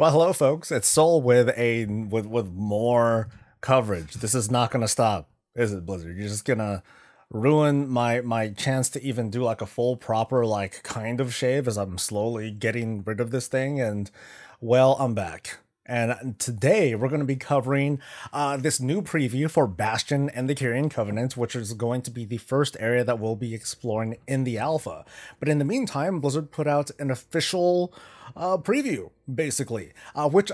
Well, hello, folks. It's Soul with more coverage. This is not gonna stop, is it, Blizzard? You're just gonna ruin my chance to even do like a full proper like kind of shave as I'm slowly getting rid of this thing. And well, I'm back. And today we're going to be covering this new preview for Bastion and the Kyrian Covenant, which is going to be the first area that we'll be exploring in the alpha. But in the meantime, Blizzard put out an official preview, basically, which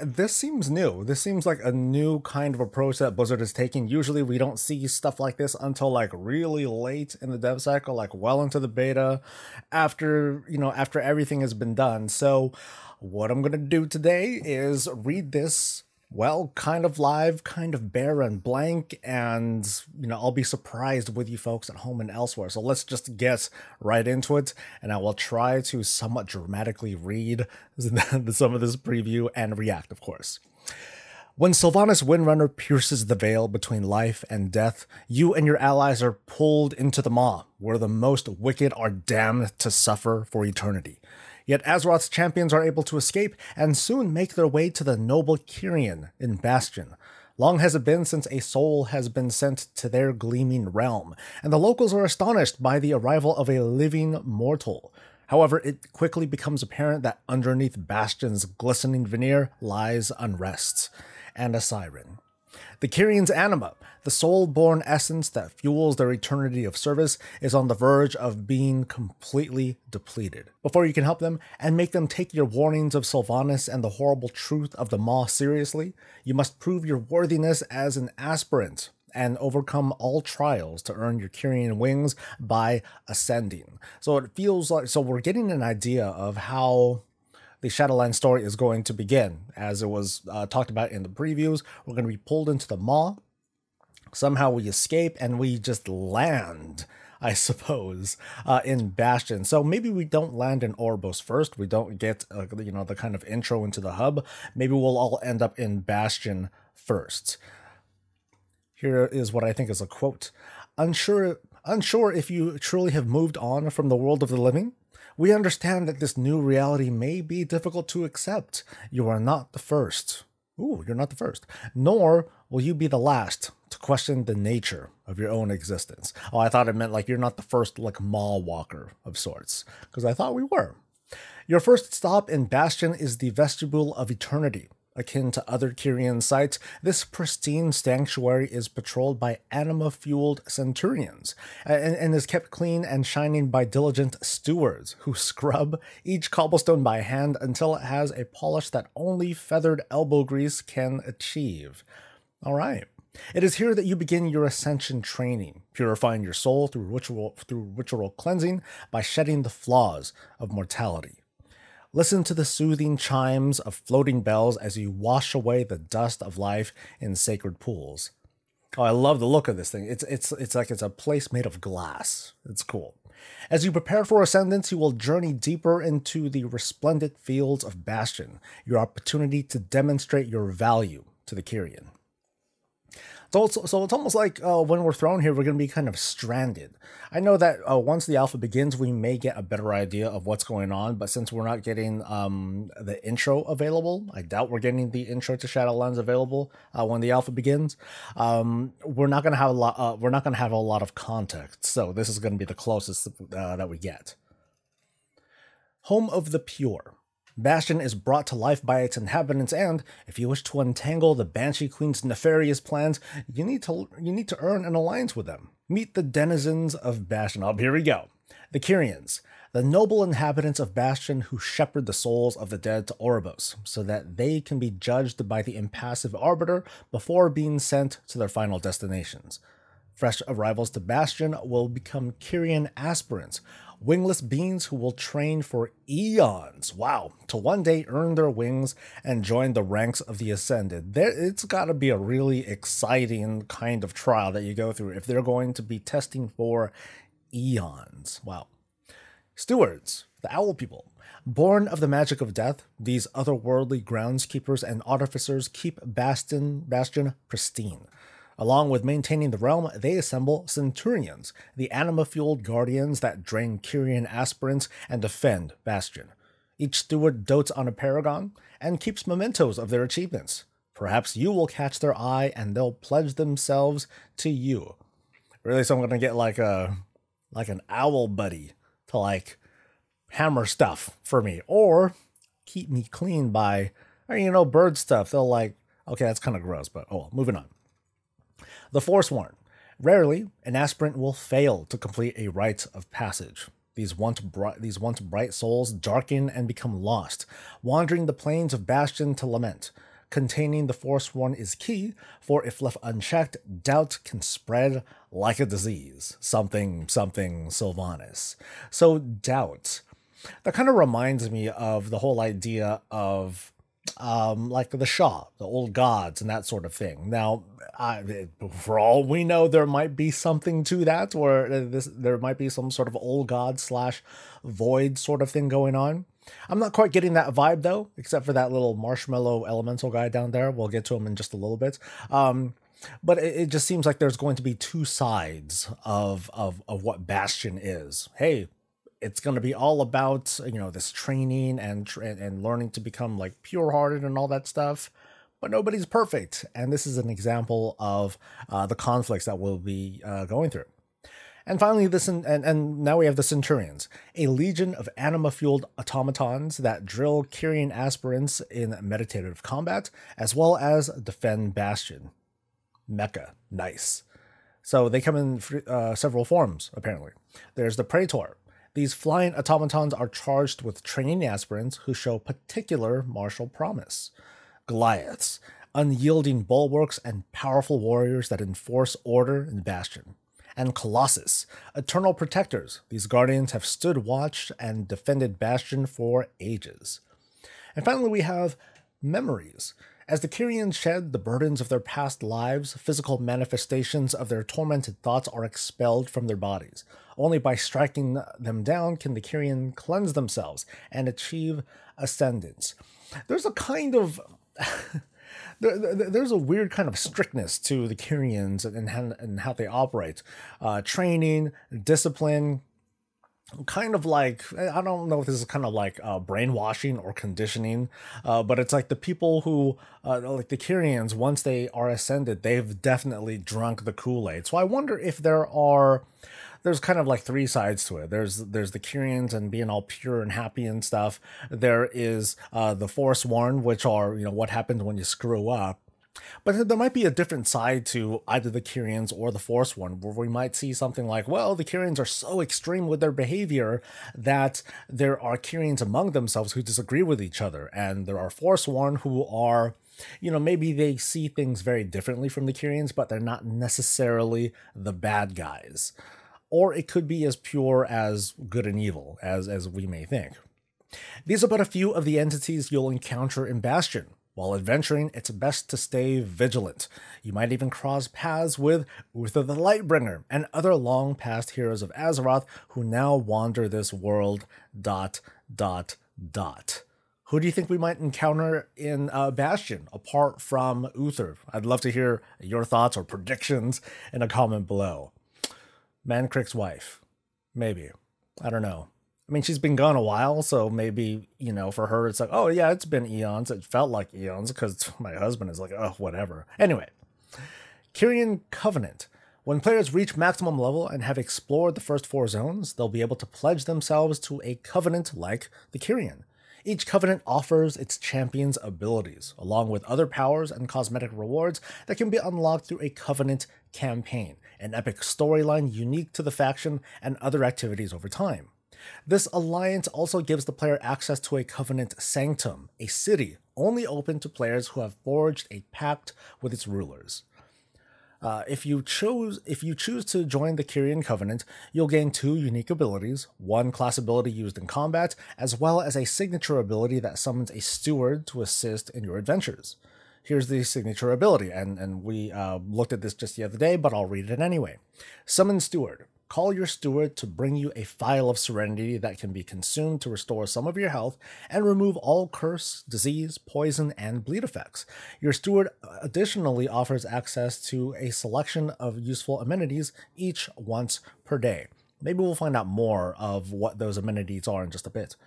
this seems new. This seems like a new kind of approach that Blizzard is taking. Usually we don't see stuff like this until like really late in the dev cycle, like well into the beta, after everything has been done. So what I'm going to do today is read this, well, kind of live, kind of bare and blank, and, I'll be surprised with you folks at home and elsewhere. So let's just get right into it, and I will try to somewhat dramatically read some of this preview and react, of course. When Sylvanas Windrunner pierces the veil between life and death, you and your allies are pulled into the Maw, where the most wicked are damned to suffer for eternity. Yet Azeroth's champions are able to escape and soon make their way to the noble Kyrian in Bastion. Long has it been since a soul has been sent to their gleaming realm, and the locals are astonished by the arrival of a living mortal. However, it quickly becomes apparent that underneath Bastion's glistening veneer lies unrest and a siren. The Kyrians' anima, the soul-born essence that fuels their eternity of service, is on the verge of being completely depleted. Before you can help them and make them take your warnings of Sylvanas and the horrible truth of the Maw seriously, you must prove your worthiness as an aspirant and overcome all trials to earn your Kyrian wings by ascending. So it feels like, we're getting an idea of how the Shadowlands story is going to begin. As it was talked about in the previews, we're going to be pulled into the Maw. Somehow we escape and we just land, I suppose, in Bastion. So maybe we don't land in Oribos first. We don't get, the kind of intro into the hub. Maybe we'll all end up in Bastion first. Here is what I think is a quote. Unsure if you truly have moved on from the world of the living? We understand that this new reality may be difficult to accept. You are not the first. Ooh, you're not the first. Nor will you be the last to question the nature of your own existence. Oh, I thought it meant like you're not the first like Maw walker of sorts, because I thought we were. Your first stop in Bastion is the Vestibule of Eternity. Akin to other Kyrian sites, this pristine sanctuary is patrolled by anima-fueled centurions, and is kept clean and shining by diligent stewards, who scrub each cobblestone by hand until it has a polish that only feathered elbow grease can achieve. All right. It is here that you begin your ascension training, purifying your soul through ritual cleansing by shedding the flaws of mortality. Listen to the soothing chimes of floating bells as you wash away the dust of life in sacred pools. Oh, I love the look of this thing. It's like it's a place made of glass. It's cool. As you prepare for ascendance, you will journey deeper into the resplendent fields of Bastion, your opportunity to demonstrate your value to the Kyrian. So it's almost like when we're thrown here, we're going to be kind of stranded. I know that once the alpha begins, we may get a better idea of what's going on, but since we're not getting the intro available, I doubt we're getting the intro to Shadowlands available when the alpha begins. We're not going to have a lot. We're not going to have a lot of context, so this is going to be the closest that we get. Home of the Pure. Bastion is brought to life by its inhabitants, and if you wish to untangle the Banshee Queen's nefarious plans, you need to earn an alliance with them. Meet the denizens of Bastion. Oh, here we go. The Kyrians, the noble inhabitants of Bastion who shepherd the souls of the dead to Oribos, so that they can be judged by the impassive Arbiter before being sent to their final destinations. Fresh arrivals to Bastion will become Kyrian aspirants, wingless beings who will train for eons, wow, to one day earn their wings and join the ranks of the Ascended. It's got to be a really exciting kind of trial that you go through if they're going to be testing for eons. Wow. Stewards, the Owl People. Born of the magic of death, these otherworldly groundskeepers and artificers keep Bastion pristine. Along with maintaining the realm, they assemble Centurions, the anima-fueled guardians that drain Kyrian aspirants and defend Bastion. Each steward dotes on a paragon and keeps mementos of their achievements. Perhaps you will catch their eye and they'll pledge themselves to you. Really, so I'm gonna get like an owl buddy to like hammer stuff for me, or keep me clean by, or bird stuff. They'll like, okay, that's kind of gross, but oh well, moving on. The Forsworn. Rarely, an aspirant will fail to complete a rite of passage. These once bright souls darken and become lost, wandering the plains of Bastion to lament. Containing the Forsworn is key, for if left unchecked, doubt can spread like a disease. Something Sylvanas. So doubt. That kind of reminds me of the whole idea of like the Shah, the old gods, and that sort of thing. Now, for all we know, there might be something to that, or there might be some sort of old god / void sort of thing going on. I'm not quite getting that vibe though, except for that little marshmallow elemental guy down there. We'll get to him in just a little bit. But it just seems like there's going to be two sides of what Bastion is. Hey, it's going to be all about, this training and learning to become like pure-hearted and all that stuff. But nobody's perfect. And this is an example of the conflicts that we'll be going through. And finally, and now we have the Centurions, a legion of anima-fueled automatons that drill Kyrian aspirants in meditative combat, as well as defend Bastion. Mecha. Nice. So they come in several forms, apparently. There's the Praetor. These flying automatons are charged with training aspirants who show particular martial promise. Goliaths, unyielding bulwarks and powerful warriors that enforce order in Bastion. And Colossus, eternal protectors. These guardians have stood watch and defended Bastion for ages. And finally, we have memories. As the Kyrians shed the burdens of their past lives, physical manifestations of their tormented thoughts are expelled from their bodies. Only by striking them down can the Kyrian cleanse themselves and achieve ascendance. There's a kind of... There's a weird kind of strictness to the Kyrians and how they operate. Training, discipline, kind of like, I don't know if this is kind of like brainwashing or conditioning, but it's like the people who, like the Kyrians, once they are ascended, they've definitely drunk the Kool-Aid. So I wonder if there's kind of like three sides to it. There's the Kyrians and being all pure and happy and stuff. There is the Forsworn, which are, what happens when you screw up. But there might be a different side to either the Kyrians or the Forsworn, where we might see something like, well, the Kyrians are so extreme with their behavior that there are Kyrians among themselves who disagree with each other. And there are Forsworn who are, maybe they see things very differently from the Kyrians, but they're not necessarily the bad guys. Or it could be as pure as good and evil, as we may think. These are but a few of the entities you'll encounter in Bastion. While adventuring, it's best to stay vigilant. You might even cross paths with Uther the Lightbringer and other long-past heroes of Azeroth who now wander this world... Who do you think we might encounter in Bastion, apart from Uther? I'd love to hear your thoughts or predictions in a comment below. Mancrick's wife. Maybe. I don't know. I mean, she's been gone a while, so maybe, for her, it's like, oh, yeah, it's been eons. It felt like eons because my husband is like, oh, whatever. Anyway, Kyrian Covenant. When players reach maximum level and have explored the first 4 zones, they'll be able to pledge themselves to a covenant like the Kyrian. Each covenant offers its champion's abilities, along with other powers and cosmetic rewards that can be unlocked through a covenant campaign, an epic storyline unique to the faction and other activities over time. This alliance also gives the player access to a Covenant Sanctum, a city only open to players who have forged a pact with its rulers. If you choose to join the Kyrian Covenant, you'll gain 2 unique abilities, one class ability used in combat, as well as a signature ability that summons a steward to assist in your adventures. Here's the signature ability, and we looked at this just the other day, but I'll read it anyway. Summon Steward. Call your steward to bring you a phial of serenity that can be consumed to restore some of your health and remove all curse, disease, poison, and bleed effects. Your steward additionally offers access to a selection of useful amenities, each once per day. Maybe we'll find out more of what those amenities are in just a bit.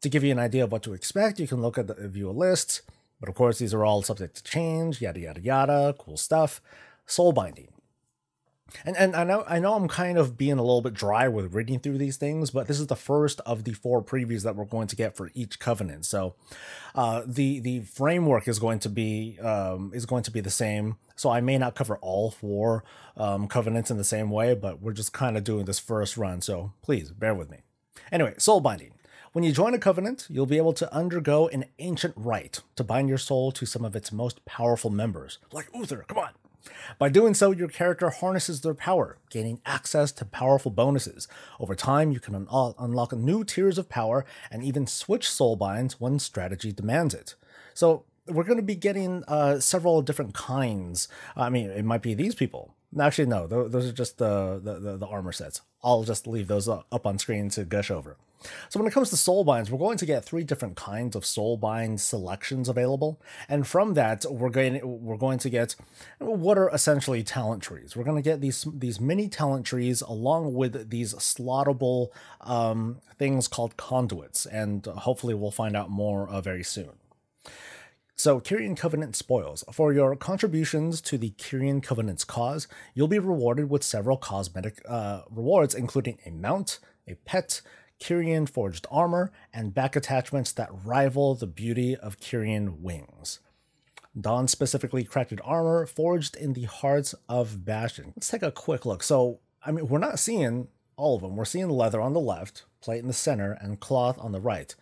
To give you an idea of what to expect, you can look at the view a list, but of course these are all subject to change, yada yada yada, cool stuff. Soul binding. And I know I'm kind of being a little bit dry with reading through these things, but this is the first of the 4 previews that we're going to get for each covenant. So the framework is going to be the same. So I may not cover all 4 covenants in the same way, but we're just kind of doing this first run. So please bear with me. Anyway, soul binding. When you join a covenant, you'll be able to undergo an ancient rite to bind your soul to some of its most powerful members, like Uther. Come on. By doing so, your character harnesses their power, gaining access to powerful bonuses. Over time, you can unlock new tiers of power and even switch soul binds when strategy demands it. So we're going to be getting several different kinds. I mean, it might be these people. Actually, no, those are just the armor sets. I'll just leave those up on screen to gush over. So when it comes to soul binds, we're going to get 3 different kinds of soul bind selections available, and from that we're going to get what are essentially talent trees. We're going to get these mini talent trees along with these slottable things called conduits, and hopefully we'll find out more very soon. So, Kyrian Covenant spoils. For your contributions to the Kyrian Covenant's cause, you'll be rewarded with several cosmetic rewards, including a mount, a pet, Kyrian forged armor, and back attachments that rival the beauty of Kyrian wings. Dawn specifically crafted armor forged in the hearts of Bastion. Let's take a quick look. So, I mean, we're not seeing all of them. We're seeing leather on the left, plate in the center, and cloth on the right.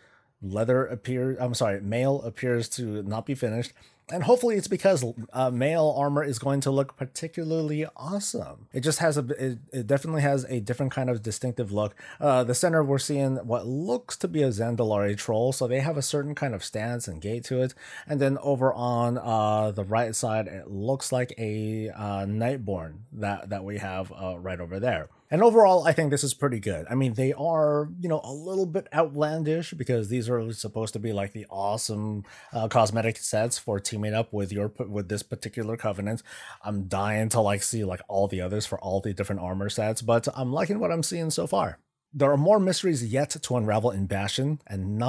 Mail appears to not be finished, and hopefully it's because mail armor is going to look particularly awesome. It just has it definitely has a different kind of distinctive look. The center, we're seeing what looks to be a Zandalari troll, so they have a certain kind of stance and gait to it. And then over on the right side, it looks like a Nightborn that we have right over there. And overall, I think this is pretty good. I mean, they are, you know, a little bit outlandish because these are supposed to be like the awesome cosmetic sets for teaming up with this particular covenant. I'm dying to like see like all the others for all the different armor sets, but I'm liking what I'm seeing so far. There are more mysteries yet to unravel in Bastion, and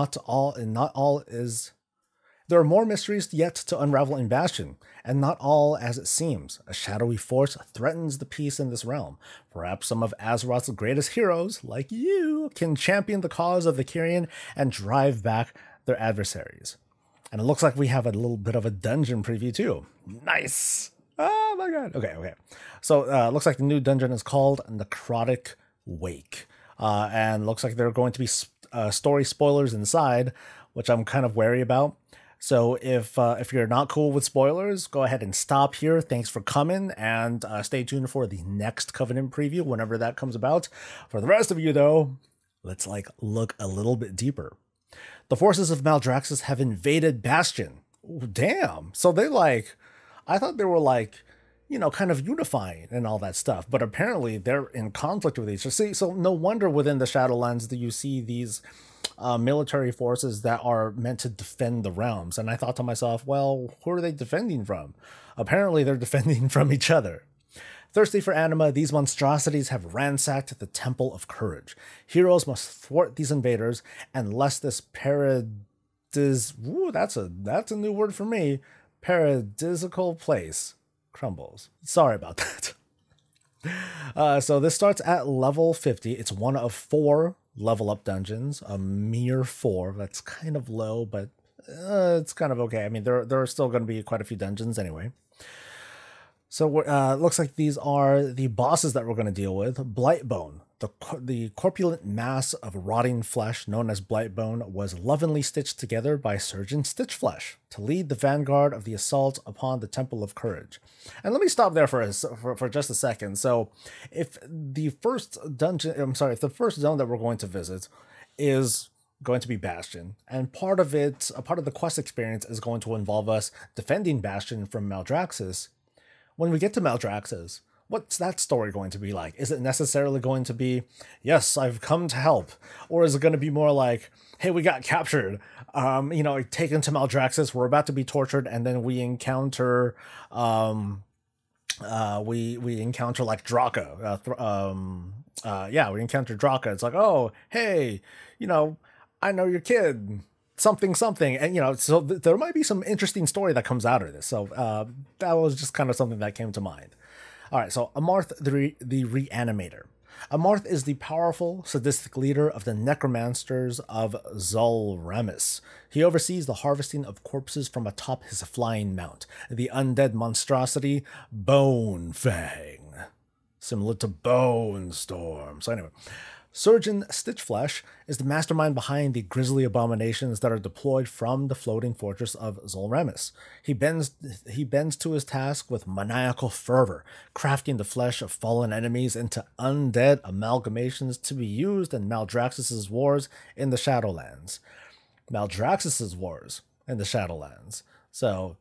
there are more mysteries yet to unravel in Bastion, and not all as it seems. A shadowy force threatens the peace in this realm. Perhaps some of Azeroth's greatest heroes, like you, can champion the cause of the Kyrian and drive back their adversaries. And it looks like we have a little bit of a dungeon preview too. Nice! Oh my god. Okay. So looks like the new dungeon is called Necrotic Wake. And looks like there are going to be story spoilers inside, which I'm kind of wary about. So if you're not cool with spoilers, go ahead and stop here. Thanks for coming, and stay tuned for the next Covenant preview whenever that comes about. For the rest of you, though, let's look a little bit deeper. The forces of Maldraxxus have invaded Bastion. Ooh, damn. So they I thought they were you know, kind of unifying and all that stuff, but apparently they're in conflict with each other. See, so no wonder within the Shadowlands do you see these military forces that are meant to defend the realms. And I thought to myself, well, who are they defending from? Apparently they're defending from each other. Thirsty for anima, these monstrosities have ransacked the Temple of Courage. Heroes must thwart these invaders, unless this that's a new word for me, paradisical place crumbles. Sorry about that. So this starts at level 50. It's one of 4 level up dungeons, a mere 4. That's kind of low, but it's kind of okay. I mean, there are still going to be quite a few dungeons anyway. So looks like these are the bosses that we're going to deal with. Blightbone, the corpulent mass of rotting flesh known as Blightbone, was lovingly stitched together by Surgeon Stitchflesh to lead the vanguard of the assault upon the Temple of Courage. And let me stop there for just a second. So if the first zone that we're going to visit is going to be Bastion, and part of the quest experience is going to involve us defending Bastion from Maldraxxus. When we get to Maldraxxus, what's that story going to be like? Is it necessarily going to be, yes, I've come to help? Or is it going to be more like, hey, we got captured, you know, taken to Maldraxxus, we're about to be tortured, and then we encounter, we encounter like Draka. We encounter Draka. It's like, oh, hey, you know, I know your kid, something, something. And, you know, so there might be some interesting story that comes out of this. So that was just kind of something that came to mind. All right, so Amarth the Reanimator. Amarth is the powerful, sadistic leader of the necromancers of Zul'Remis. He oversees the harvesting of corpses from atop his flying mount, the undead monstrosity Bone Fang, similar to Bone Storm. So anyway, Surgeon Stitchflesh is the mastermind behind the grisly abominations that are deployed from the floating fortress of Zul'Remis. He bends to his task with maniacal fervor, crafting the flesh of fallen enemies into undead amalgamations to be used in Maldraxxus's wars in the Shadowlands. Maldraxxus's wars in the Shadowlands. So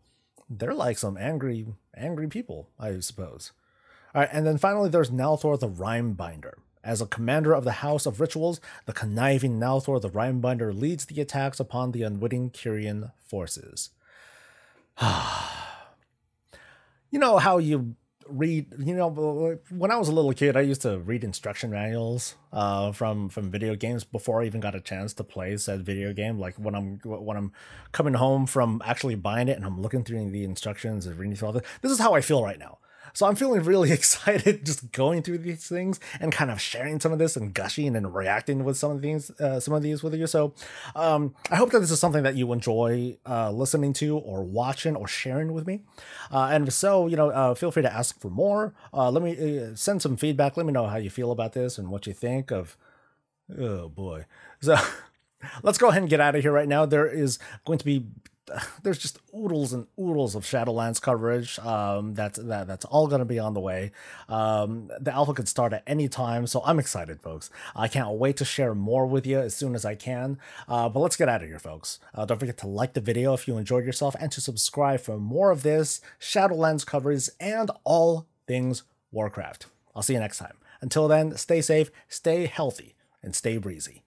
they're like some angry people, I suppose. All right, and then finally there's Nalthor the Rhymebinder. As a commander of the House of Rituals, the conniving Nalthor the Rhymebinder leads the attacks upon the unwitting Kyrian forces. You know how you read, you know, when I was a little kid, I used to read instruction manuals from video games before I even got a chance to play said video game. Like when I'm coming home from actually buying it and I'm looking through the instructions and reading through all this. This is how I feel right now. So I'm feeling really excited just going through these things and kind of sharing some of this and gushing and reacting with some of these with you. So I hope that this is something that you enjoy listening to or watching or sharing with me. And so, you know, feel free to ask for more. Let me send some feedback. Let me know how you feel about this and what you think of. Oh boy. So let's go ahead and get out of here right now. There's just oodles and oodles of Shadowlands coverage. That's all going to be on the way. The alpha could start at any time, so I'm excited, folks. I can't wait to share more with you as soon as I can. But let's get out of here, folks. Don't forget to like the video if you enjoyed yourself and to subscribe for more of this Shadowlands coverage and all things Warcraft. I'll see you next time. Until then, stay safe, stay healthy, and stay breezy.